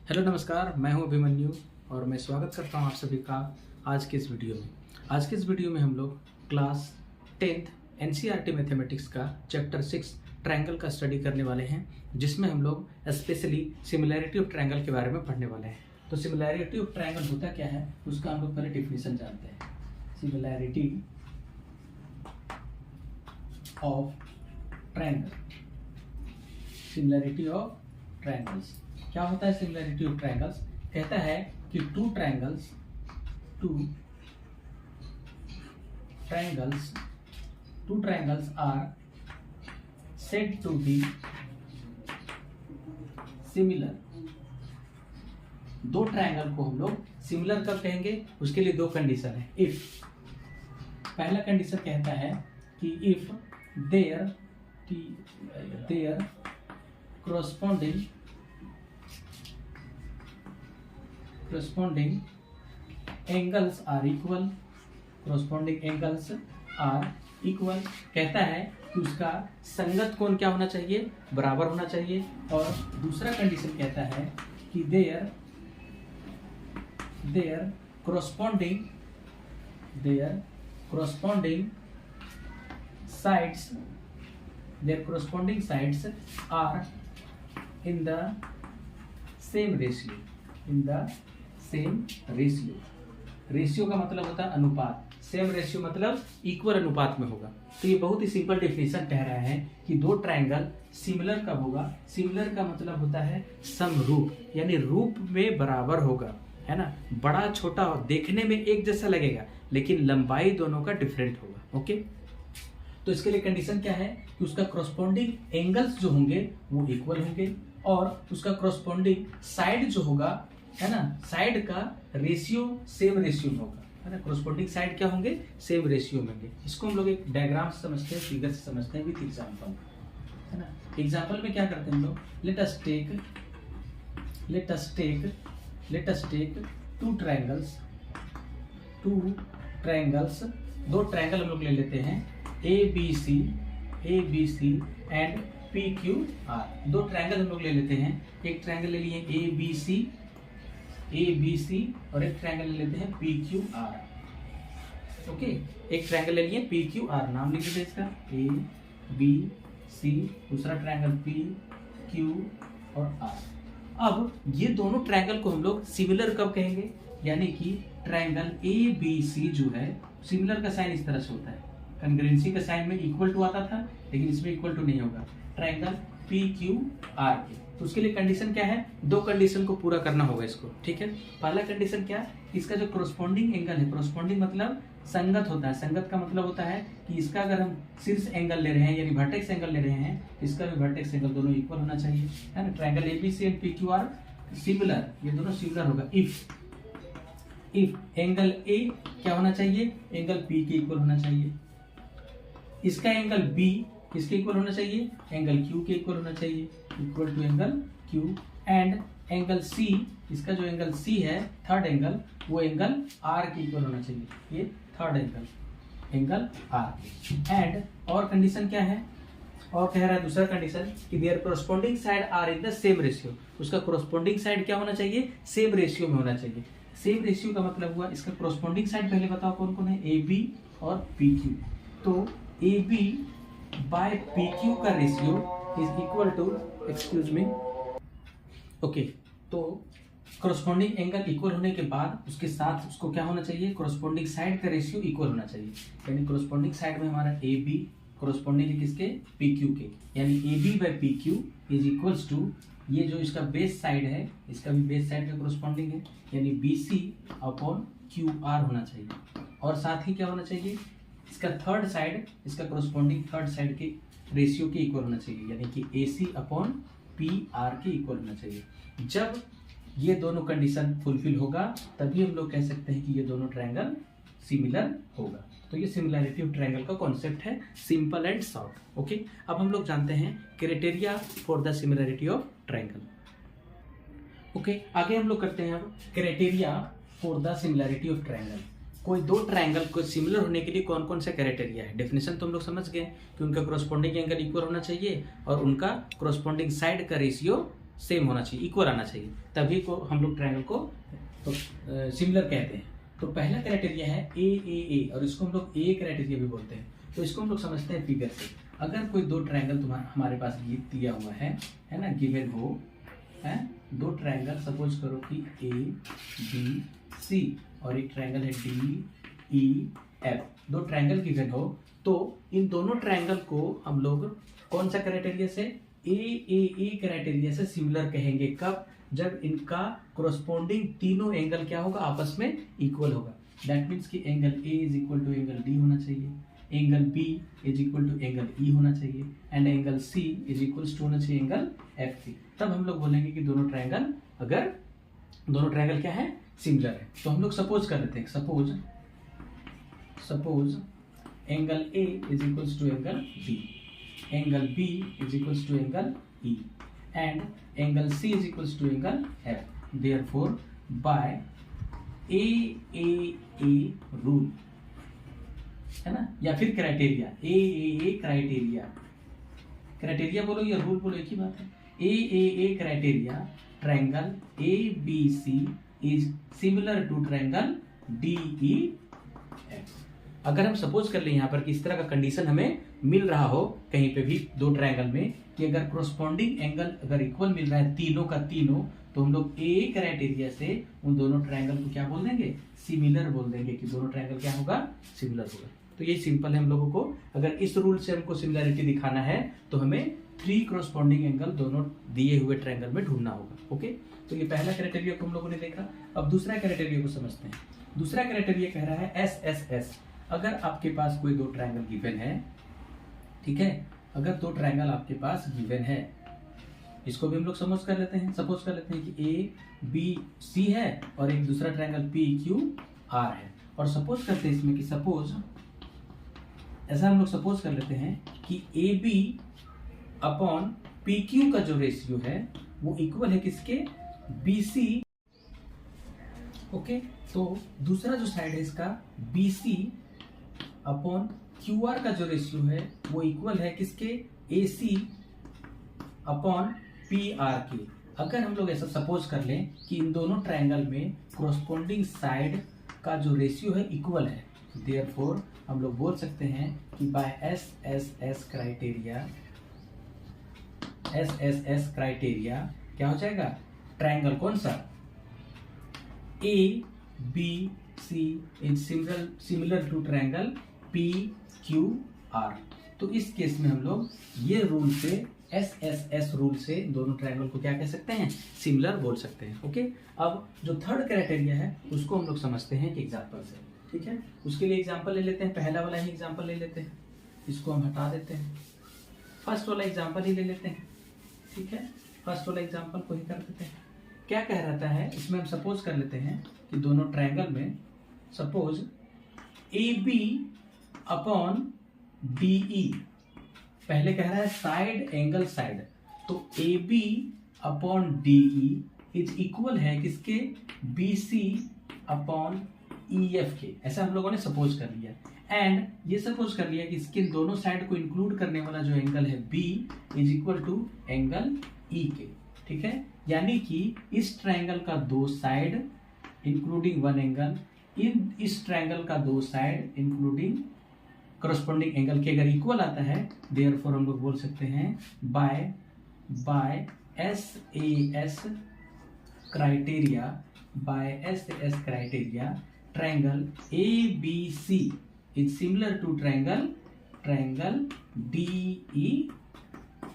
Hello नमस्कार, मैं हूं अभिमन्यु और मैं स्वागत करता हूं आप सभी का आज के इस वीडियो में। आज के इस वीडियो में हम लोग क्लास 10th एनसीईआरटी मैथमेटिक्स का चैप्टर 6 ट्रायंगल का स्टडी करने वाले हैं, जिसमें हम लोग स्पेशली सिमिलैरिटी ऑफ ट्रायंगल के बारे में पढ़ने वाले हैं। तो सिमिलैरिटी ऑफ ट्रायंगल होता क्या है, उसका हम लोग पहले डिफिनेशन जानते हैं। Similarity of triangle, similarity of triangles क्या होता है? सिमिलैरिटी ऑफ ट्रायंगल्स कहता है कि two triangles are said to be similar। दो ट्रायंगल को हम लोग सिमिलर कब कहेंगे? उसके लिए दो कंडीशन है। इफ पहला कंडीशन कहता है कि if their corresponding angles are equal, कहता है कि उसका संगत कोण क्या होना चाहिए? बराबर होना चाहिए। और दूसरा कंडीशन कहता है कि their corresponding sides are in the same ratio। रेशियो का मतलब होता है अनुपात, सेम रेशियो मतलब इक्वल अनुपात में होगा। तो ये बहुत ही सिंपल डेफिनेशन कह रहा है कि दो ट्रायंगल सिमिलर कब होगा? सिमिलर का मतलब होता है समरूप, यानी रूप में बराबर होगा, है ना। बड़ा छोटा हो, देखने में एक जैसा लगेगा लेकिन लंबाई दोनों का डिफरेंट होगा। ओके, तो इसके लिए कंडीशन क्या है कि उसका कॉरस्पॉन्डिंग एंगल्स जो होंगे वो इक्वल होंगे और उसका कॉरस्पॉन्डिंग साइड जो होगा, है ना, साइड का रेशियो सेम रेशियो में होगा, है ना। कॉरस्पॉन्डिंग साइड क्या होंगे? सेम रेशियो में होंगे। इसको हम लोग एक डायग्राम से समझते हैं, फिगर से समझते हैं विथ एग्जांपल, है ना। एग्जांपल में क्या करते हैं हम लोग? Let us take two triangles, दो ट्रायंगल हम लोग ले लेते हैं, A B C and P Q R. दो ट्रायंगल हम लोग ले लेते हैं, एक ट्रायंगल ले लिए ए बी सी और एक ट्रायंगल ले लेते हैं पी क्यू आर। ओके, एक ट्रायंगल ले लिए पी क्यू आर, नाम लिख देते हैं इसका ए बी सी, दूसरा ट्रायंगल पी क्यू और आर। अब ये दोनों ट्रायंगल को हम लोग सिमिलर कब कहेंगे? यानी कि ट्रायंगल ए बी सी जो है, सिमिलर का साइन इस तरह से होता है, कंग्रुएंसी का साइन में इक्वल टू आता था लेकिन इसमें इक्वल टू नहीं होगा। ट्रायंगल पी क्यू आर के, तो उसके लिए कंडीशन क्या है? दो कंडीशन को पूरा करना होगा इसको, ठीक है। पहला कंडीशन क्या? इसका जो कॉरस्पॉन्डिंग एंगल है, कॉरस्पॉन्डिंग मतलब संगत होता है। संगत का मतलब होता है कि इसका अगर हम शीर्ष एंगल ले रहे हैं यानी वर्टेक्स एंगल ले रहे हैं, इसका भी वर्टेक्स एंगल दोनों इक्वल होना चाहिए, है ना। Triangle ABC and P Q are similar, ये दोनों सिमिलर होगा इफ एंगल ए क्या होना चाहिए? एंगल पी के इक्वल होना चाहिए। इसका एंगल बी किसके इक्वल होना चाहिए? एंगल क्यू के इक्वल होना चाहिए, equal to angle Q. And angle C, इसका जो एंगल सी है थर्ड एंगल, वो एंगल आर के इक्वल होना चाहिए, ये थर्ड एंगल आर। एंड और कंडीशन क्या है? और कह रहा है दूसरा कंडीशन कि their corresponding side are in the same ratio. उसका कॉरस्पॉन्डिंग साइड क्या होना चाहिए? सेम रेशियो में होना चाहिए। सेम रेशियो का मतलब हुआ इसका कॉरस्पॉन्डिंग साइड पहले बताओ कौन कौन है? ए बी और पी क्यू। तो A B by P Q का ratio is equal to, excuse me, okay. तो कॉरस्पॉन्डिंग एंगल इक्वल होने के बाद उसके साथ उसको क्या होना चाहिए? कॉरस्पॉन्डिंग साइड का रेशियो इक्वल होना चाहिए। यानी कॉरस्पॉन्डिंग साइड में हमारा ए बी कॉरस्पॉन्डिंग है किसके? पी क्यू के, यानी A B by P Q is equals to, ये जो इसका बेस साइड है, इसका भी बेस साइड का कॉरस्पॉन्डिंग है, यानी B C upon Q R होना चाहिए। और साथ ही क्या होना चाहिए? इसका थर्ड साइड, इसका कॉरस्पॉन्डिंग थर्ड साइड के रेशियो के इक्वल होना चाहिए, यानी कि A C upon P R के इक्वल होना चाहिए। जब ये दोनों कंडीशन फुलफिल होगा तभी हम लोग कह सकते हैं कि ये दोनों ट्रायंगल सिमिलर होगा। तो ये सिमिलैरिटी ऑफ ट्रायंगल का कॉन्सेप्ट है, सिंपल एंड शॉर्ट। ओके, अब हम लोग जानते हैं criteria for the similarity of triangle. Okay, आगे हम लोग करते हैं अब criteria for the similarity of triangle. कोई दो ट्रायंगल को सिमिलर होने के लिए कौन कौन से क्राइटेरिया है? डेफिनेशन तो हम लोग समझ गए कि उनका कॉरस्पॉन्डिंग एंगल इक्वल होना चाहिए और उनका कॉरस्पॉन्डिंग साइड का रेशियो सेम होना चाहिए, इक्वल आना चाहिए, तभी को हम लोग ट्रायंगल को तो सिमिलर कहते हैं। तो पहला क्राइटेरिया है ए और इसको हम लोग ए क्राइटेरिया भी बोलते हैं। तो इसको हम लोग समझते हैं फिगर से। अगर कोई दो ट्रायंगल हमारे पास दिया हुआ है ना, गिवन हो है, दो ट्रायंगल सपोज करो कि ए बी सी और एक ट्रायंगल है डी ई एफ, दो ट्रायंगल गिवन हो, तो इन दोनों ट्रायंगल को हम लोग कौन सा क्राइटेरिया से, ए क्राइटेरिया से सिमिलर कहेंगे। कब? जब इनका कोरस्पोंडिंग तीनों एंगल क्या होगा, आपस में इक्वल होगा। दैट मीन्स कि angle A is equal to angle D होना चाहिए, angle B is equal to angle E होना चाहिए, and angle C is equal to होना चाहिए एंगल एफ सी। तब हम लोग बोलेंगे कि दोनों ट्रायंगल, अगर दोनों ट्रायंगल क्या है, सिमिलर है। तो हम लोग सपोज कर लेते हैं, suppose angle A is equal to angle B, angle B is equal to angle E, and angle C is equal to angle F. Therefore by a rule, है ना, या फिर क्राइटेरिया, ए क्राइटेरिया बोलो या रूल बोलो, एक ही बात है। A criteria, triangle A B C is similar to triangle D E F. अगर हम सपोज कर लें यहाँ पर कि इस तरह का कंडीशन हमें मिल रहा हो कहीं पे भी दो ट्रायंगल में, कि अगर कोरस्पोंडिंग एंगल अगर इक्वल मिल रहा है तीनों का तीनों, तो हम लोग ए क्राइटेरिया से उन दोनों ट्रायंगल को क्या बोल देंगे, सिमिलर बोल देंगे, कि दोनों ट्रायंगल क्या होगा, सिमिलर होगा। तो ये सिंपल है हम लोगों को। अगर इस रूल से हमको सिमिलरिटी दिखाना है तो हमें 3 कोरस्पोंडिंग एंगल दोनों दिए हुए ट्रायंगल में ढूंढना होगा। ओके, तो ये पहला क्राइटेरिया को हम लोगों ने देखा। अब दूसरा क्राइटेरिया को समझते हैं। दूसरा क्राइटेरिया कह रहा है एस। अगर आपके पास कोई दो ट्रायंगल गिवन है, ठीक है, अगर दो ट्रायंगल आपके पास गिवन है, इसको भी हम लोग सपोज कर लेते हैं कि ए बी सी है और एक दूसरा ट्रायंगल पी क्यू आर है, और सपोज करते हैं इसमें कि सपोज ऐसा हम लोग सपोज कर लेते हैं कि A B upon P Q का जो रेशियो है वो इक्वल है किसके, बी सी। ओके, तो दूसरा जो साइड है इसका B C upon Q R का जो रेशियो है वो इक्वल है किसके, A C upon P R के। अगर हम लोग ऐसा सपोज कर लें कि इन दोनों ट्रायंगल में कोरस्पोंडिंग साइड का जो रेशियो है इक्वल है, देयरफॉर हम लोग बोल सकते हैं कि बाय एस क्राइटेरिया क्या हो जाएगा, ट्रायंगल कौन सा, A B C is similar to triangle P Q R. तो इस केस में हम लोग ये रूल से, एस रूल से दोनों ट्रायंगल को क्या कह सकते हैं, सिमिलर बोल सकते हैं। ओके, अब जो थर्ड क्राइटेरिया है उसको हम लोग समझते हैं एग्जांपल से। ठीक है, उसके लिए एग्जांपल ले लेते हैं, पहला वाला ही एग्जांपल ले लेते हैं, इसको हम हटा देते हैं, फर्स्ट वाला एग्जांपल ही ले लेते हैं। ठीक है, फर्स्ट वाला एग्जांपल को ही कर देते हैं। क्या कह रहता है इसमें, हम सपोज कर लेते हैं कि दोनों ट्रायंगल में suppose A B upon D E, पहले कह रहा है साइड एंगल साइड, तो A B upon D E is equal है किसके, B C upon E F के। ऐसा हम लोगों ने सपोज कर लिया, एंड ये सपोज कर लिया कि इसके दोनों साइड को इंक्लूड करने वाला जो एंगल है B is equal to angle E के। ठीक है, यानी कि इस ट्रायंगल का दो साइड इंक्लूडिंग वन एंगल, इस ट्रायंगल का दो साइड इंक्लूडिंग करस्पॉन्डिंग एंगल के अगर इक्वल आता है, देयरफॉर हम लोग बोल सकते हैं by S criteria, triangle A B C is similar to triangle D E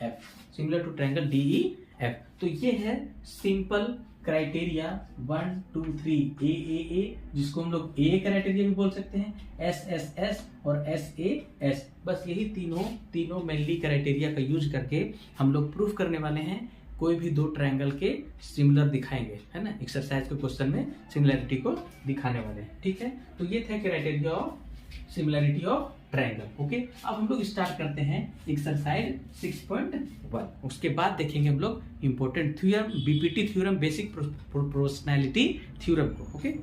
F, similar to triangle D E F. तो ये है सिंपल क्राइटेरिया 1 2 3 ए, जिसको हम लोग ए क्राइटेरिया भी बोल सकते हैं, एस और एस। बस यही तीनों मेनली क्राइटेरिया का यूज करके हम लोग प्रूफ करने वाले हैं, कोई भी दो ट्रायंगल के सिमिलर दिखाएंगे, है ना, एक्सरसाइज के क्वेश्चन में सिमिलरिटी को दिखाने वाले हैं। ठीक है, तो ये थे criteria of similarity of triangle. Okay, अब हम लोग स्टार्ट करते हैं एक्सरसाइज 6.1। उसके बाद देखेंगे हम लोग important theorem, BPT theorem, basic proportionality theorem को। ओके,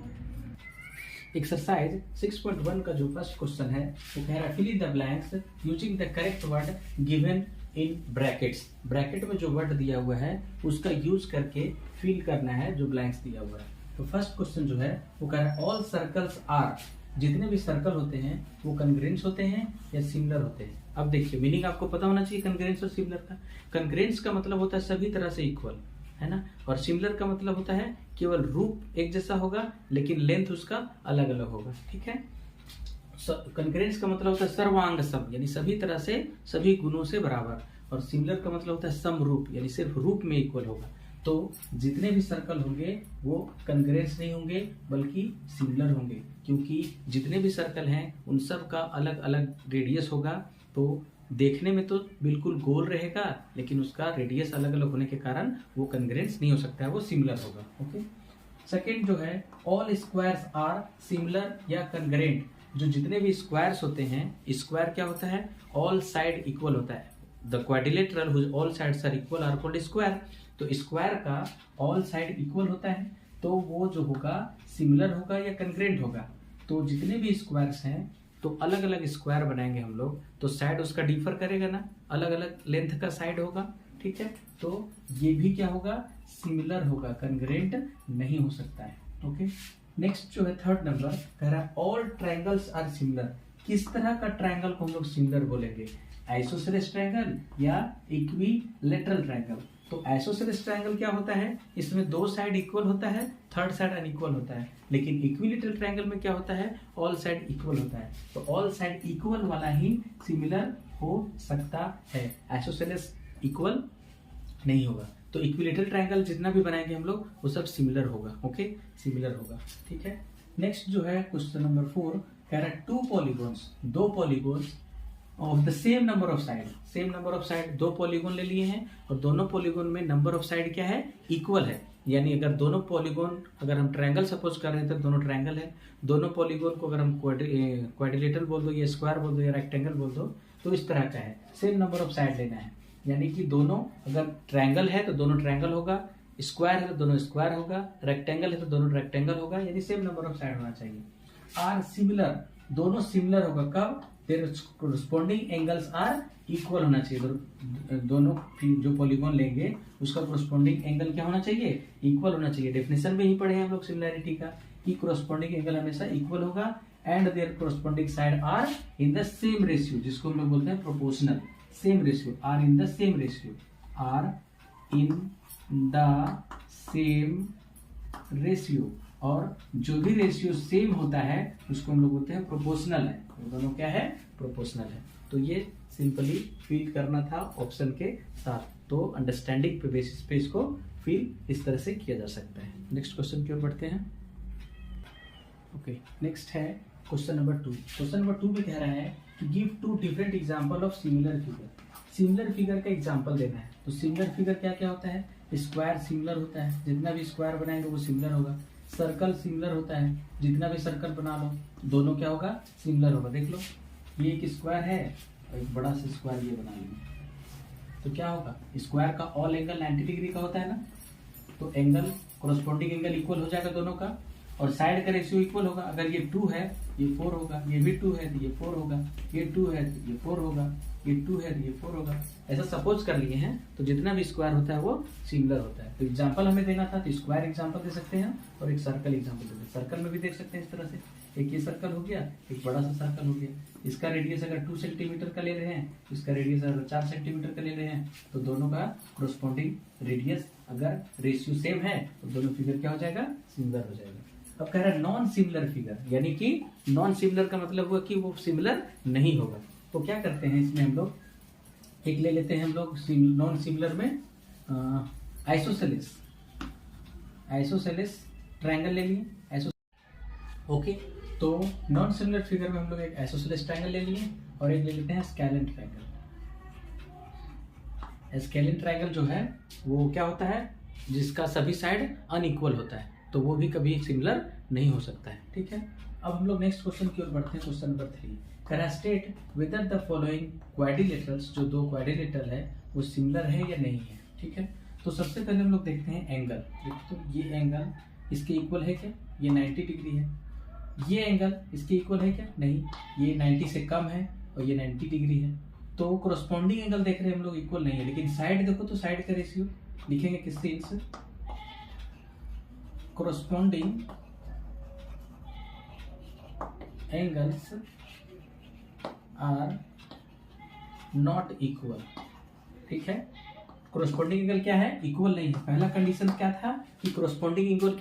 एक्सरसाइज 6.1 का जो फर्स्ट क्वेश्चन है वो कह रहा है fill in the blanks using the correct word given in brackets. Bracket में जो वर्ड दिया हुआ है उसका यूज करके फिल करना है जो ब्लैंक्स दिया हुआ है। तो फर्स्ट क्वेश्चन जो है वो कह रहा है ऑल सर्कल्स आर, जितने भी सर्कल होते हैं वो कन्ग्रेंस होते हैं या सिमिलर होते हैं। अब देखिए मीनिंग आपको पता होना चाहिए कन्ग्रेंस और सिमिलर का। कन्ग्रेंस का मतलब होता है सभी तरह से इक्वल, है ना, और सिमिलर का मतलब होता है केवल रूप एक जैसा होगा लेकिन लेंथ उसका अलग अलग होगा, ठीक है। कन्ग्रेंस का मतलब होता है सर्वांग सम, यानी सभी तरह से सभी गुणों से बराबर, और सिमिलर का मतलब होता है समरूप, यानी सिर्फ रूप में इक्वल होगा। तो जितने भी सर्कल होंगे वो कन्ग्रेंस नहीं होंगे बल्कि सिमिलर होंगे, क्योंकि जितने भी सर्कल हैं उन सब का अलग अलग रेडियस होगा। तो देखने में तो बिल्कुल गोल रहेगा लेकिन उसका रेडियस अलग अलग होने के कारण वो कन्ग्रेंस नहीं हो सकता है, वो सिमिलर होगा। ओके, सेकेंड जो है ऑल स्क्वायर्स आर सिमिलर या कन्ग्रेंट। जो जितने भी स्क्वायर्स होते हैं, स्क्वायर क्या होता है, ऑल साइड इक्वल होता है। The quadrilateral whose all sides are equal are called square. तो स्क्वायर का ऑल साइड इक्वल होता है तो वो जो होगा सिमिलर होगा या कन्ग्रेंट होगा। तो जितने भी स्क्वायर्स हैं तो अलग अलग स्क्वायर बनाएंगे हम लोग, तो साइड उसका डिफर करेगा ना, अलग अलग लेंथ का साइड होगा, ठीक है। तो ये भी क्या होगा, सिमिलर होगा, कन्ग्रेंट नहीं हो सकता है। ओके, नेक्स्ट जो है थर्ड नंबर कह रहा है ऑल ट्रायंगल्स आर सिमिलर। किस तरह का ट्रायंगल को हम लोग सिमिलर बोलेंगे, आइसोसेलेस ट्रायंगल या इक्विलैटरल ट्रायंगल। तो आइसोसेलेस ट्रायंगल क्या होता है, इसमें दो साइड इक्वल होता है, थर्ड साइड अनइक्वल होता है। लेकिन इक्विलैटरल ट्रायंगल में क्या होता है, ऑल साइड इक्वल होता है। तो ऑल साइड इक्वल वाला ही सिमिलर हो सकता है, आइसोसेलेस इक्वल नहीं होगा। तो इक्विलैटरल ट्रायंगल जितना भी बनाएंगे हम लोग वो सब सिमिलर होगा। ओके, सिमिलर होगा, ठीक है। नेक्स्ट जो है क्वेश्चन नंबर 4 कह रहा है टू पॉलीगॉन्स, दो polygons of the same number of side. Same number of side, दो पॉलीगॉन ले लिए हैं और दोनों पॉलीगॉन में नंबर ऑफ साइड क्या है, इक्वल है। यानी अगर दोनों पॉलीगॉन, अगर हम ट्रायंगल सपोज कर रहे हैं तो दोनों ट्रायंगल है, दोनों पॉलीगॉन को अगर हम क्वाड्रिलेटरल बोल दो या स्क्वायर बोल दो या रेक्टेंगल बोल दो, तो इस तरह का है, सेम नंबर ऑफ साइड लेना है। यानी कि दोनों, अगर ट्रायंगल है तो दोनों ट्रायंगल होगा, स्क्वायर है तो दोनों स्क्वायर होगा, रेक्टेंगल है तो दोनों रेक्टेंगल होगा, यानी सेम नंबर ऑफ साइड होना चाहिए। आर सिमिलर, दोनों सिमिलर होगा कब, their corresponding angles are equal होना चाहिए। दोनों जो पॉलीगॉन लेंगे उसका कोरस्पॉन्डिंग एंगल क्या होना चाहिए, इक्वल होना चाहिए। डेफिनेशन में ही पढ़े हैं हम लोग सिमिलैरिटी का कि कोरस्पॉन्डिंग एंगल हमेशा इक्वल होगा and their corresponding side are in the same ratio, जिसको हम लोग बोलते हैं proportional. Same ratio, are in the same ratio, are in the same ratio, और जो भी रेशियो सेम होता है उसको हम लोग बोलते हैं प्रोपोर्शनल है। तो दोनों क्या है, प्रोपोर्शनल है। तो ये सिंपली फिल करना था ऑप्शन के साथ। तो अंडरस्टैंडिंग पे बेसिस पे इसको फिल इस तरह से किया जा सकता है। नेक्स्ट क्वेश्चन की ओर बढ़ते हैं। ओके, नेक्स्ट है क्वेश्चन नंबर 2। क्वेश्चन नंबर 2 में कह रहा है कि give two different example of similar figure. Similar figure का एग्जांपल देना है। तो सिमिलर फिगर क्या क्या होता है, स्क्वायर सिमिलर होता है, जितना भी स्क्वायर बनाएंगे वो सिमिलर होगा। सर्कल सिमिलर होता है, जितना भी सर्कल बना लो दोनों क्या होगा, सिमिलर होगा। देख लो, ये एक स्क्वायर है और एक बड़ा सा स्क्वायर ये बना लेंगे तो क्या होगा, स्क्वायर का ऑल एंगल 90 डिग्री का होता है ना, तो एंगल कोरस्पॉन्डिंग एंगल इक्वल हो जाएगा दोनों का, और साइड का रेशियो इक्वल होगा। अगर ये 2 है ये 4 होगा, ये भी 2 है तो ये 4 होगा, ये 2 है तो ये 4 होगा, ये 2 है तो ये 4 होगा। ऐसा सपोज कर लिए हैं। तो जितना भी स्क्वायर होता है वो सिमिलर होता है। तो एग्जांपल हमें देना था तो स्क्वायर एग्जांपल दे सकते हैं और एक सर्कल एग्जांपल दे सकते हैं। सर्कल में भी देख सकते हैं इस तरह से, एक ये सर्कल हो गया, एक बड़ा सा सर्कल हो गया। इसका रेडियस अगर 2 सेंटीमीटर का ले रहे हैं, इसका रेडियस अगर 4 सेंटीमीटर का ले रहे हैं, तो दोनों का कोरस्पॉन्डिंग रेडियस अगर रेशियो सेम है तो दोनों फिगर क्या हो जाएगा, सिमिलर हो जाएगा। अब कह रहा है नॉन सिमिलर फिगर, यानी कि नॉन सिमिलर का मतलब हुआ कि वो सिमिलर नहीं होगा। तो क्या करते हैं इसमें हम लोग, एक ले लेते हैं हम लोग नॉन सिमिलर में आइसोसेलेस, आइसोसेलेस ट्रायंगल ले लिए। ओके, तो नॉन सिमिलर फिगर में हम लोग एक आइसोसेलेस ट्रायंगल ले लिए और एक ले लेते हैं स्केलिन ट्रायंगल। स्केलिन ट्रायंगल जो है वो क्या होता है, जिसका सभी साइड अनइक्वल होता है, तो वो भी कभी सिमिलर नहीं हो सकता है। ठीक है, अब हम लोग नेक्स्ट क्वेश्चन की ओर बढ़ते हैं। क्वेश्चन नंबर 3 करा state whether the following quadrilaterals, जो दो क्वाड्रिलेटरल है वो सिमिलर है या नहीं है। ठीक है, तो सबसे पहले हम लोग देखते हैं एंगल। तो ये एंगल इसके इक्वल है क्या, ये 90 डिग्री है। ये एंगल इसके इक्वल है क्या, नहीं, ये 90 से कम है और ये 90 डिग्री है। तो कोरोस्पोंडिंग एंगल देख रहे हैं हम लोग इक्वल नहीं है, लेकिन साइड देखो तो साइड का रेशियो लिखेंगे किससे, इनसे। Corresponding angles are not equal, ठीक है। कोरोस्पोंडिंग एंगल क्या है, इक्वल नहीं है। पहला कंडीशन क्या था कि कोरोस्पोंडिंग एंगल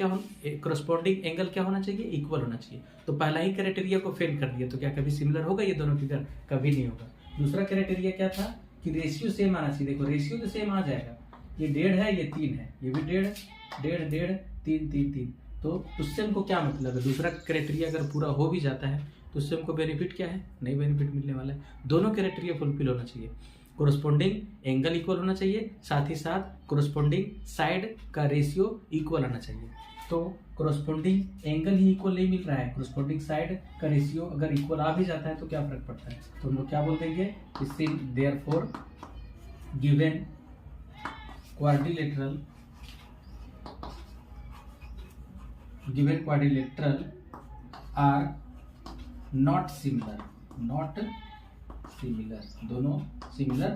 क्या होना चाहिए, इक्वल होना चाहिए। तो पहला ही क्राइटेरिया को फेल कर दिया, तो क्या कभी सिमिलर होगा ये दोनों फिगर, कभी नहीं होगा। दूसरा क्राइटेरिया क्या था कि रेशियो सेम आना चाहिए। देखो रेशियो तो सेम आ जाएगा, ये 1.5 है, ये 3 है, ये भी 1.5 3 3 3, तो उससे हमको क्या मतलब है। दूसरा क्राइटेरिया अगर पूरा हो भी जाता है तो उससे हमको बेनिफिट क्या है, नहीं बेनिफिट मिलने वाला है। दोनों क्राइटेरिया फुलफिल होना चाहिए, कोरोस्पोंडिंग एंगल इक्वल होना चाहिए, साथ ही साथ कोरोस्पोंडिंग साइड का रेशियो इक्वल आना चाहिए। तो कोरोस्पोंडिंग एंगल ही इक्वल नहीं मिल रहा है, कोरोस्पोंडिंग साइड का रेशियो अगर इक्वल आ भी जाता है तो क्या फर्क पड़ता है। तो हम लोग क्या बोल देंगे, therefore given quadrilateral are not similar, दोनों सिमिलर